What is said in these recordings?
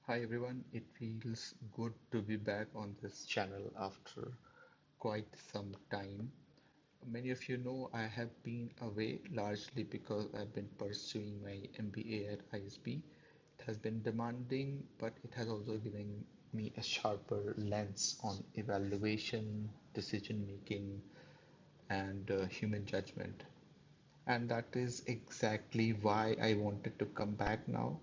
Hi everyone, it feels good to be back on this channel after quite some time. Many of you know I have been away largely because I've been pursuing my MBA at ISB. It has been demanding, but it has also given me a sharper lens on evaluation, decision making, and human judgment. And that is exactly why I wanted to come back now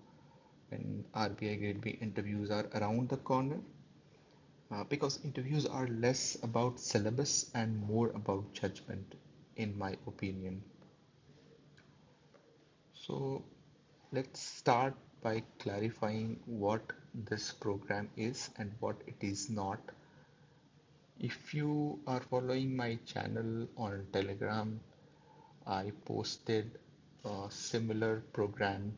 when RBI Grade B interviews are around the corner. Because interviews are less about syllabus and more about judgment, in my opinion. So let's start by clarifying what this program is and what it is not. If you are following my channel on Telegram, I posted a similar program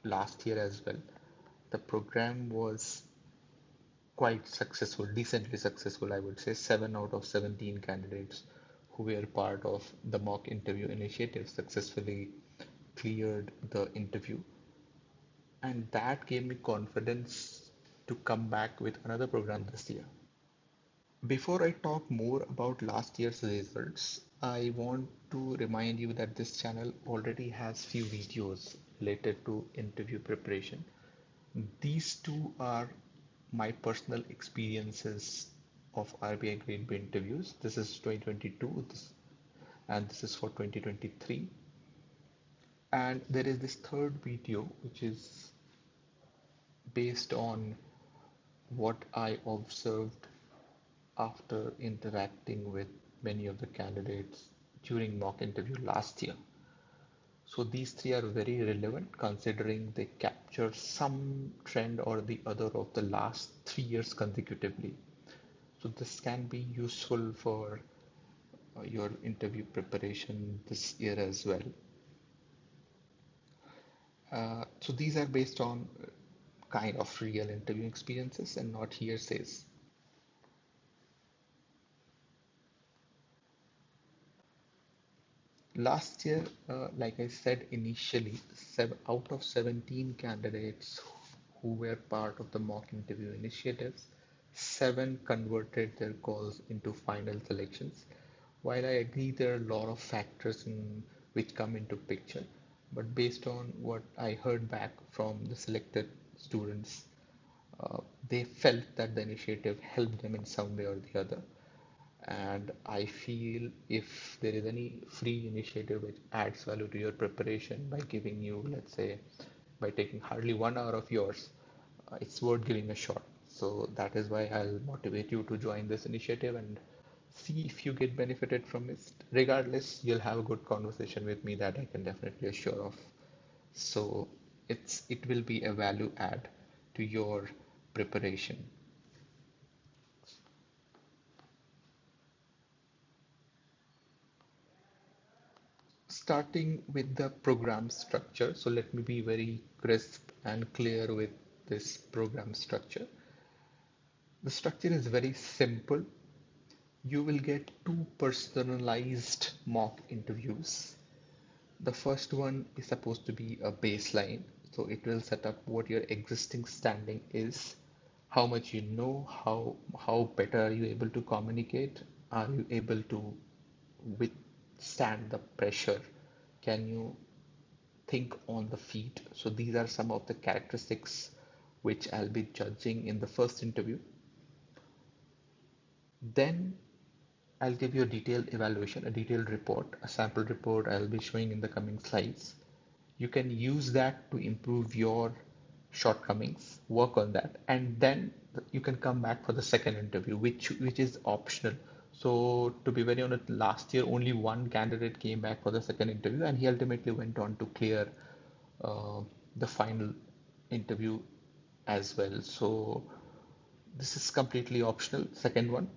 last year as well. The program was quite successful, decently successful, I would say. 7 out of 17 candidates who were part of the mock interview initiative successfully cleared the interview. And that gave me confidence to come back with another program this year. Before I talk more about last year's results, I want to remind you that this channel already has few videos related to interview preparation. These two are my personal experiences of RBI Grade B interviews. This is 2022 and this is for 2023. And there is this third video which is based on what I observed after interacting with many of the candidates during mock interview last year. So these three are very relevant considering they capture some trend or the other of the last 3 years consecutively. So this can be useful for your interview preparation this year as well. So these are based on kind of real interview experiences and not hearsays. Last year, like I said initially, out of 17 candidates who were part of the mock interview initiatives, 7 converted their calls into final selections. While I agree there are a lot of factors which come into picture, but based on what I heard back from the selected students, they felt that the initiative helped them in some way or the other. And I feel if there is any free initiative which adds value to your preparation by giving you, let's say, by taking hardly 1 hour of yours, it's worth giving a shot. So that is why I'll motivate you to join this initiative and see if you get benefited from it. Regardless, you'll have a good conversation with me that I can definitely assure of. So it will be a value add to your preparation. Starting with the program structure, so let me be very crisp and clear with this program structure. The structure is very simple. You will get 2 personalized mock interviews. The first one is supposed to be a baseline, so it will set up what your existing standing is, how much you know, how better are you able to communicate, are you able to withstand the pressure, can you think on the feet. So these are some of the characteristics which I'll be judging in the first interview. Then I'll give you a detailed evaluation, a detailed report, a sample report I'll be showing in the coming slides. You can use that to improve your shortcomings, work on that, and then you can come back for the second interview, which is optional. So to be very honest, last year only one candidate came back for the second interview, and he ultimately went on to clear uh, the final interview as well. So this is completely optional. Second one,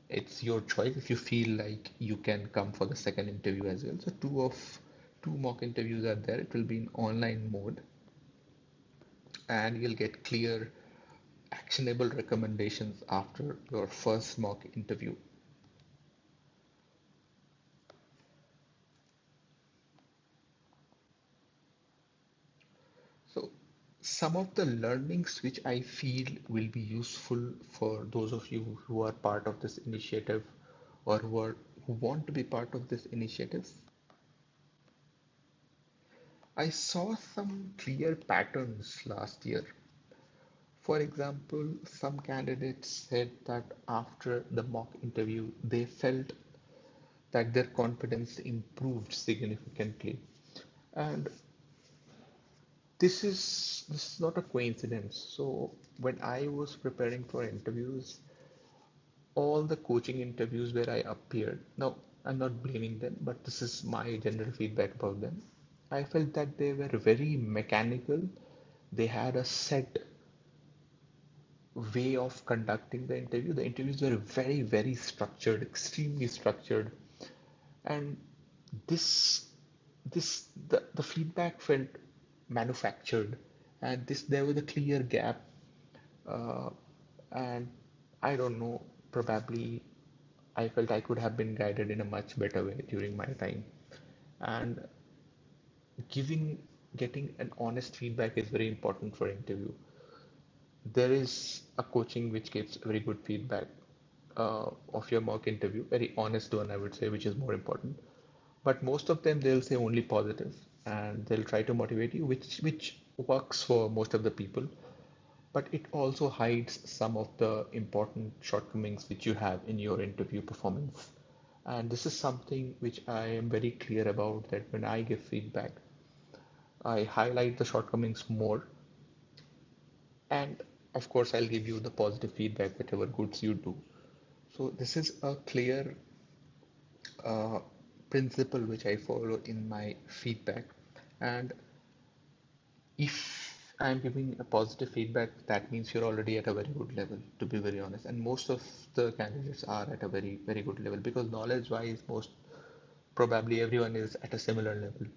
it's your choice if you feel like you can come for the second interview as well. So two mock interviews are there. It will be in online mode, and you'll get clear, actionable recommendations after your first mock interview. So some of the learnings which I feel will be useful for those of you who are part of this initiative or who want to be part of this initiative. I saw some clear patterns last year. For example, some candidates said that after the mock interview, they felt that their confidence improved significantly. And this is not a coincidence. So when I was preparing for interviews, all the coaching interviews where I appeared, now I'm not blaming them, but this is my general feedback about them. I felt that they were very mechanical. They had a set way of conducting the interview. The interviews were very, very structured, extremely structured. And this the feedback felt manufactured, and this there was a clear gap. uh, and I don't know, probably I felt I could have been guided in a much better way during my time. And giving getting an honest feedback is very important for interview. There is a coaching which gives very good feedback of your mock interview, very honest one, I would say, which is more important. But most of them they'll say only positive, and they'll try to motivate you, which works for most of the people. But it also hides some of the important shortcomings which you have in your interview performance. And this is something which I am very clear about, that when I give feedback, I highlight the shortcomings more. And of course, I'll give you the positive feedback, whatever goods you do. So this is a clear uh, principle which I follow in my feedback. And if I'm giving a positive feedback, that means you're already at a very good level, to be very honest. And most of the candidates are at a very, very good level, because knowledge-wise, most probably everyone is at a similar level.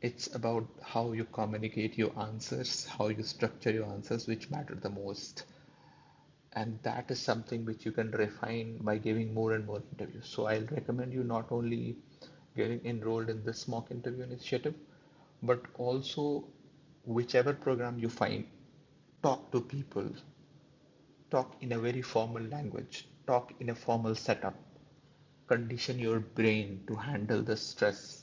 It's about how you communicate your answers, how you structure your answers, which matter the most. And that is something which you can refine by giving more and more interviews. So I'll recommend you not only getting enrolled in this mock interview initiative, but also whichever program you find, talk to people, talk in a very formal language, talk in a formal setup, condition your brain to handle the stress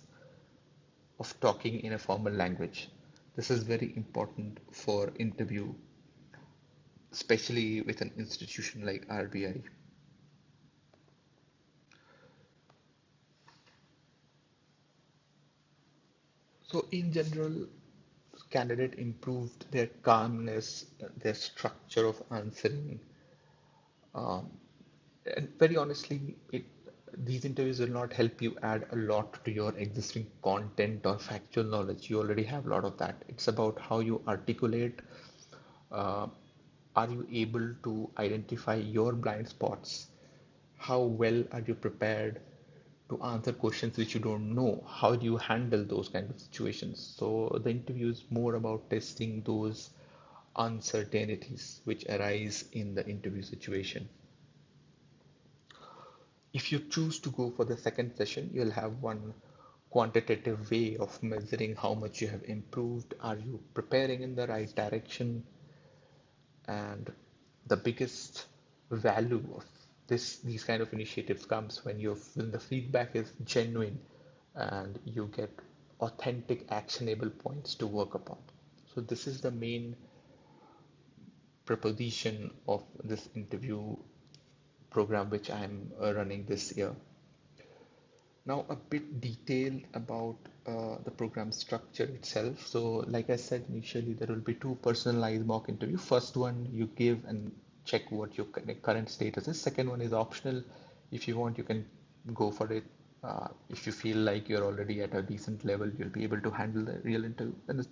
of talking in a formal language. This is very important for interview, especially with an institution like RBI. So in general, candidate improved their calmness, their structure of answering. Um, and very honestly, these interviews will not help you add a lot to your existing content or factual knowledge. You already have a lot of that. It's about how you articulate. Uh, are you able to identify your blind spots? How well are you prepared to answer questions which you don't know? How do you handle those kind of situations? So the interview is more about testing those uncertainties which arise in the interview situation. If you choose to go for the second session, you'll have one quantitative way of measuring how much you have improved. Are you preparing in the right direction? And the biggest value of these kind of initiatives comes when the feedback is genuine and you get authentic actionable points to work upon. So this is the main proposition of this interview program which I'm running this year. Now, a bit detailed about the program structure itself. So, like I said initially, there will be two personalized mock interview. First one, you give and check what your current status is. Second one is optional. If you want, you can go for it. If you feel like you're already at a decent level, you'll be able to handle the real interview, then you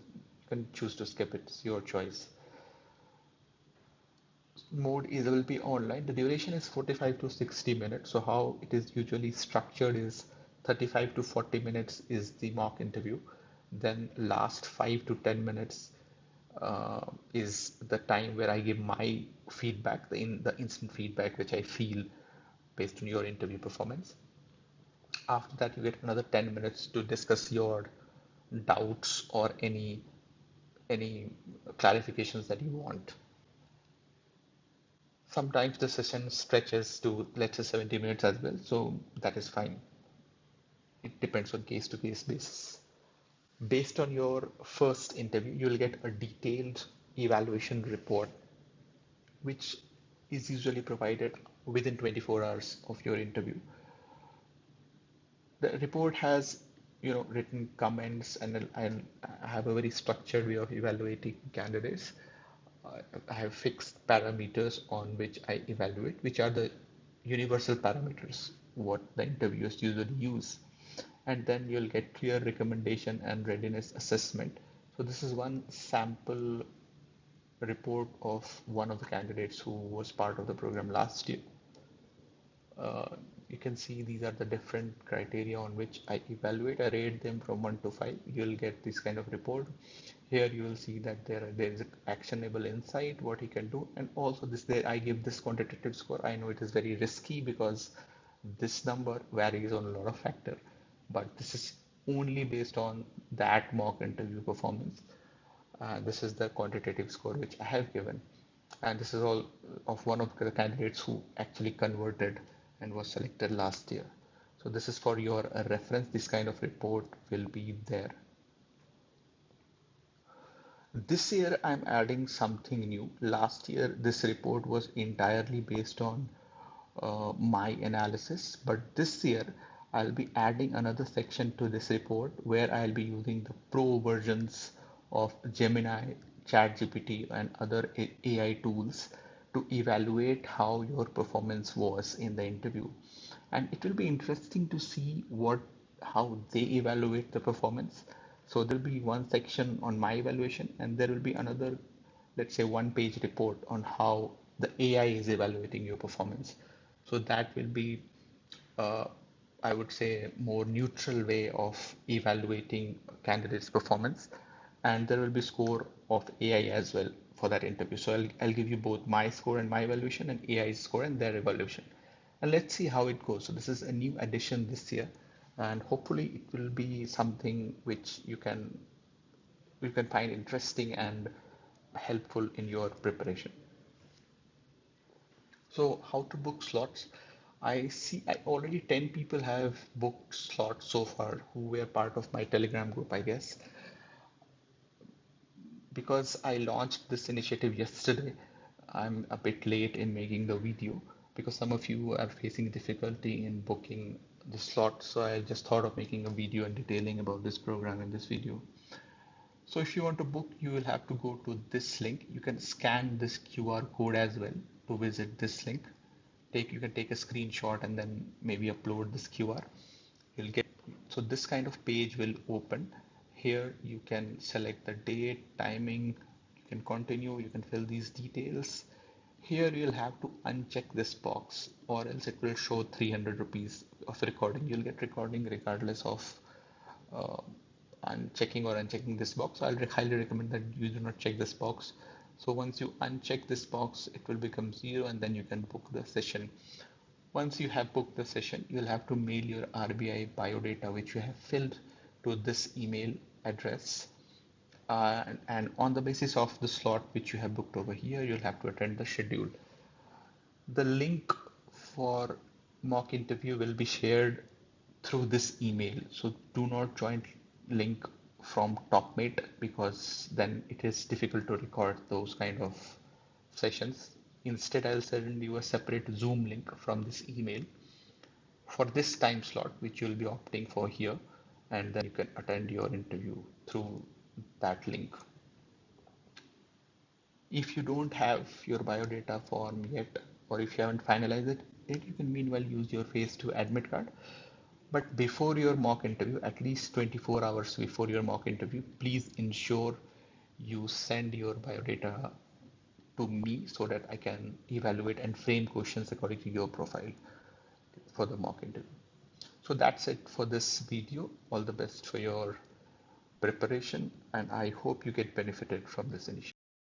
can choose to skip it. It's your choice. Mode is will be online. The duration is 45 to 60 minutes. So how it is usually structured is 35 to 40 minutes is the mock interview. Then last 5 to 10 minutes is the time where I give my feedback, the instant feedback which I feel based on your interview performance. After that, you get another 10 minutes to discuss your doubts or any clarifications that you want. Sometimes the session stretches to, let's say, 70 minutes as well, so that is fine. It depends on case to case basis. Based on your first interview, you'll get a detailed evaluation report, which is usually provided within 24 hours of your interview. The report has, written comments, and I have a very structured way of evaluating candidates. I have fixed parameters on which I evaluate, which are the universal parameters, what the interviewers usually use. And then you'll get clear recommendation and readiness assessment. So this is one sample report of one of the candidates who was part of the program last year. You can see these are the different criteria on which I evaluate. I rate them from 1 to 5. You'll get this kind of report. Here you will see that there is an actionable insight, what he can do, and also this there I give this quantitative score. I know it is very risky because this number varies on a lot of factors, but this is only based on that mock interview performance. This is the quantitative score which I have given, and this is all of one of the candidates who actually converted and was selected last year. So this is for your reference. This kind of report will be there. This year I'm adding something new. Last year this report was entirely based on my analysis, but this year I'll be adding another section to this report where I'll be using the pro versions of Gemini, ChatGPT, and other AI tools to evaluate how your performance was in the interview. And it will be interesting to see how they evaluate the performance. So there'll be one section on my evaluation, and there will be another, let's say, one-page report on how the AI is evaluating your performance. So that will be, uh, I would say, more neutral way of evaluating candidates' performance. And there will be score of AI as well for that interview. So I'll give you both my score and my evaluation, and AI's score and their evaluation. And let's see how it goes. So this is a new addition this year, and hopefully it will be something which you can find interesting and helpful in your preparation. So how to book slots? I see I already 10 people have booked slots so far who were part of my Telegram group, I guess. Because I launched this initiative yesterday, I'm a bit late in making the video because some of you are facing difficulty in booking the slot. So I just thought of making a video and detailing about this program in this video. So if you want to book, you will have to go to this link. You can scan this QR code as well to visit this link. You can take a screenshot and then maybe upload this QR. You'll get, so this kind of page will open. Here you can select the date, timing, you can continue, you can fill these details. Here you'll have to uncheck this box or else it will show 300 rupees of recording. You'll get recording regardless of uh, unchecking or unchecking this box. I'll highly recommend that you do not check this box. So once you uncheck this box, it will become 0 and then you can book the session. Once you have booked the session, you'll have to mail your RBI biodata, which you have filled, to this email address. And on the basis of the slot which you have booked over here, you'll have to attend the schedule. The link for mock interview will be shared through this email. So do not join link from TopMate because then it is difficult to record those kind of sessions. Instead, I'll send you a separate Zoom link from this email for this time slot, which you'll be opting for here, and then you can attend your interview through that link. If you don't have your biodata form yet, or if you haven't finalized it, you can meanwhile use your phase 2 admit card. But before your mock interview, at least 24 hours before your mock interview, please ensure you send your biodata to me so that I can evaluate and frame questions according to your profile for the mock interview. So that's it for this video. All the best for your preparation, and I hope you get benefited from this initiative.